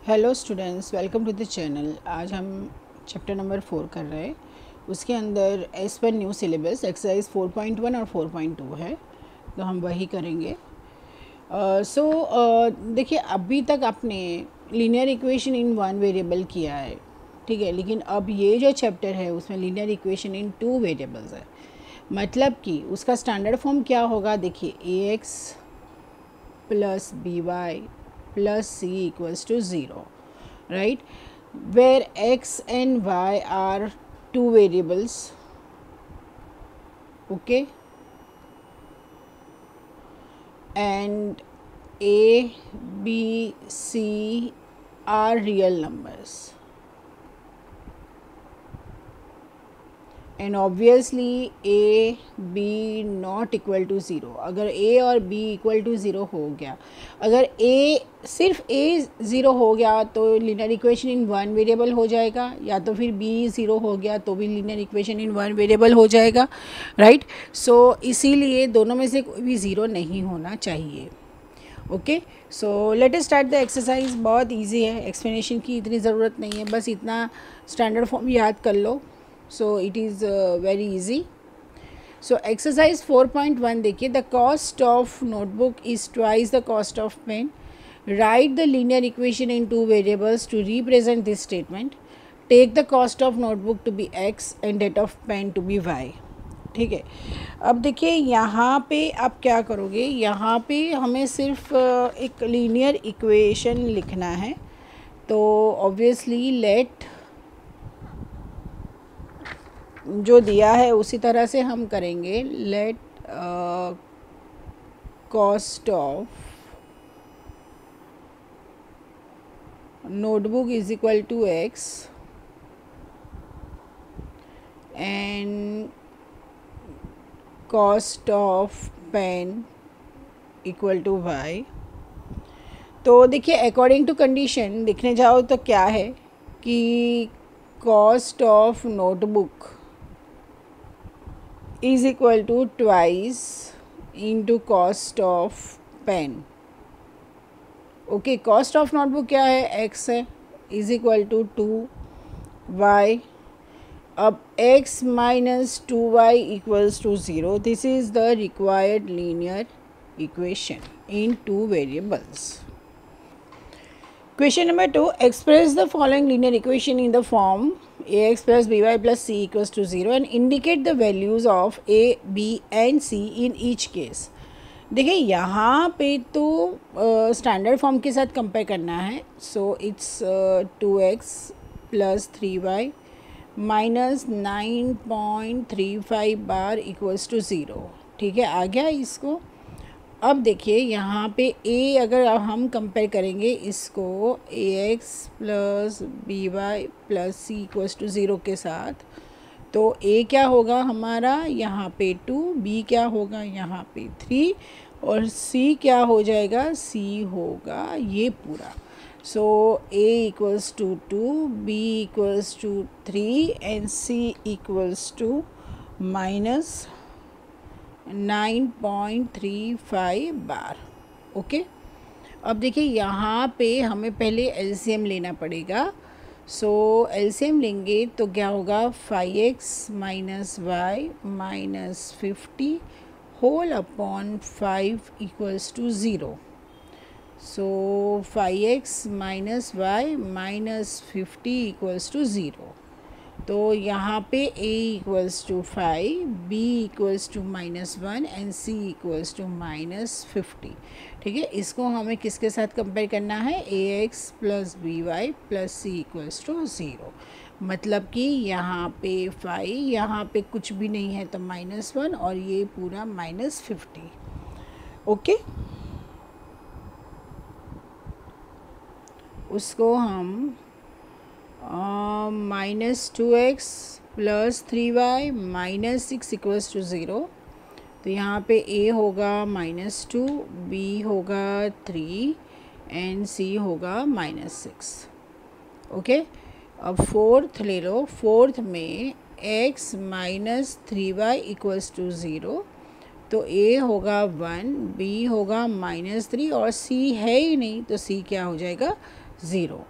Hello students, welcome to the channel. आज हम chapter number 4 कर रहे हैं। उसके अंदर as per new syllabus exercise 4.1 और 4.2 है, तो हम वही करेंगे। देखिए, अभी तक आपने linear equation in one variable किया है, ठीक है। लेकिन अब ये जो चैप्टर है उसमें linear equation in two variables है। मतलब कि उसका स्टैंडर्ड फॉर्म क्या होगा, देखिए, ax plus by plus c equals to 0, right, where x and y are two variables, okay, and a, b, c are real numbers, and obviously A B not equal to zero. अगर A और B equal to zero हो गया, अगर ए सिर्फ ए zero हो गया तो linear equation in one variable हो जाएगा, या तो फिर बी ज़ीरो हो गया तो भी linear equation in one variable हो जाएगा, राइट। सो इसीलिए दोनों में से कोई भी ज़ीरो नहीं होना चाहिए। Okay, so let us start the exercise. बहुत ईजी है, एक्सप्लेनेशन की इतनी ज़रूरत नहीं है, बस इतना स्टैंडर्ड फॉर्म याद कर लो। So it is very easy. So exercise 4.1 देखिए, the cost of notebook is twice the cost of pen. Write the linear equation in two variables to represent this statement. Take the cost of notebook to be x and that of pen to be y. ठीक है। अब देखिए, यहाँ पे आप क्या करोगे, यहाँ पे हमें सिर्फ एक लीनियर इक्वेशन लिखना है। तो ऑब्वियसली लेट जो दिया है उसी तरह से हम करेंगे। Let cost of notebook is equal to x and cost of pen equal to y. तो देखिए, अकॉर्डिंग टू कंडीशन देखने जाओ तो क्या है कि cost of notebook is equal to twice into cost of pen. Okay, cost of notebook क्या है, x है, इज इक्वल टू 2y। अब x minus 2y equals to 0। This is the required linear equation in two variables. Question number 2, express the following linear equation in the form ax plus by plus c equals to 0 and indicate the values of a, b and c in each case. देखिए, यहाँ पे तो standard form के साथ compare करना है। So it's 2x plus 3y minus 9.35 bar equals to 0। ठीक है, आ गया इसको। अब देखिए, यहाँ पे a अगर हम कंपेयर करेंगे इसको ax plus by plus c equals to 0 के साथ, तो a क्या होगा हमारा यहाँ पे 2, b क्या होगा यहाँ पे 3 और c क्या हो जाएगा, c होगा ये पूरा। So a equals to 2, b equals to 3 and c equals to minus 9.35 bar. Okay, अब देखिए, यहाँ पे हमें पहले एलसीएम लेना पड़ेगा। सो एलसीएम लेंगे तो क्या होगा, 5x minus y minus 50 whole upon 5 equals to 0। So 5x minus y minus 50 equals to 0। तो यहाँ पे a equals to 5, b equals to -1 and c equals to -50। ठीक है, इसको हमें किसके साथ कंपेयर करना है, ax plus by plus c equals to 0। मतलब कि यहाँ पे 5, यहाँ पे कुछ भी नहीं है तो -1 और ये पूरा -50। ओके, उसको हम minus 2x plus 3y minus 6 equals to 0। तो यहाँ पे a होगा -2, b होगा 3 एंड c होगा -6। ओके, अब फोर्थ ले लो। फोर्थ में x minus 3y equals to 0, तो a होगा 1, b होगा -3 और c है ही नहीं तो c क्या हो जाएगा, 0।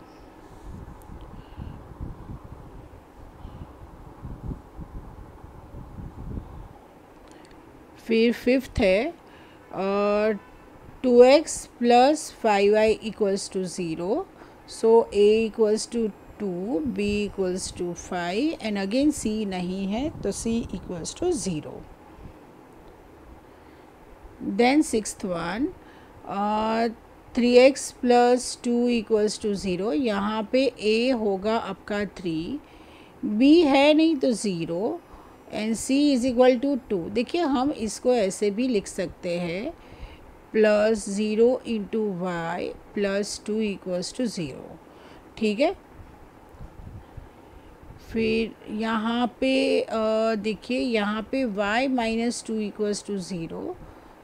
फिर फिफ्थ है 2x plus 5y equals to 0. So a equals to 2, b equals to 5 and again c नहीं है तो c equals to 0. Then sixth one 3x plus 2 equals to 0. यहाँ पे a होगा आपका 3, b है नहीं तो 0 and c is equal to 2. देखिए हम इसको ऐसे भी लिख सकते हैं plus 0 into y plus 2 equals to 0. ठीक है. फिर यहाँ पे देखिए यहाँ पे y minus 2 equals to 0.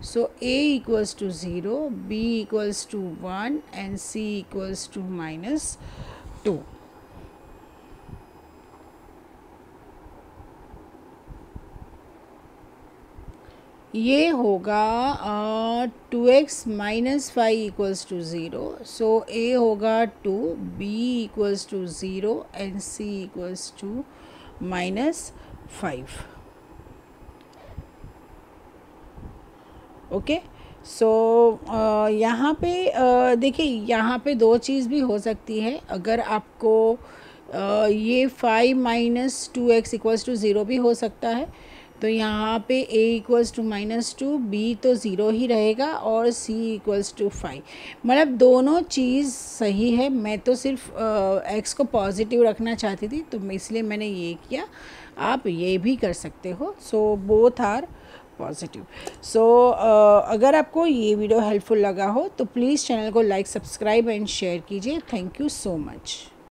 So a equals to 0, b equals to 1 and c equals to minus 2. ये होगा 2x minus 5 equals to 0. So a होगा 2, b equals to 0 and c equals to minus 5. Okay. So यहाँ पे देखिए यहाँ पे दो चीज़ भी हो सकती है. अगर आपको ये 5 माइनस 2x इक्वल्स टू 0 भी हो सकता है तो यहाँ पे a equals to minus 2, b तो 0 ही रहेगा और c इक्वल्स टू 5. मतलब दोनों चीज़ सही है. मैं तो सिर्फ x को पॉजिटिव रखना चाहती थी तो इसलिए मैंने ये किया. आप ये भी कर सकते हो. So both are positive. So अगर आपको ये वीडियो हेल्पफुल लगा हो तो प्लीज़ चैनल को लाइक, सब्सक्राइब एंड शेयर कीजिए. Thank you so much.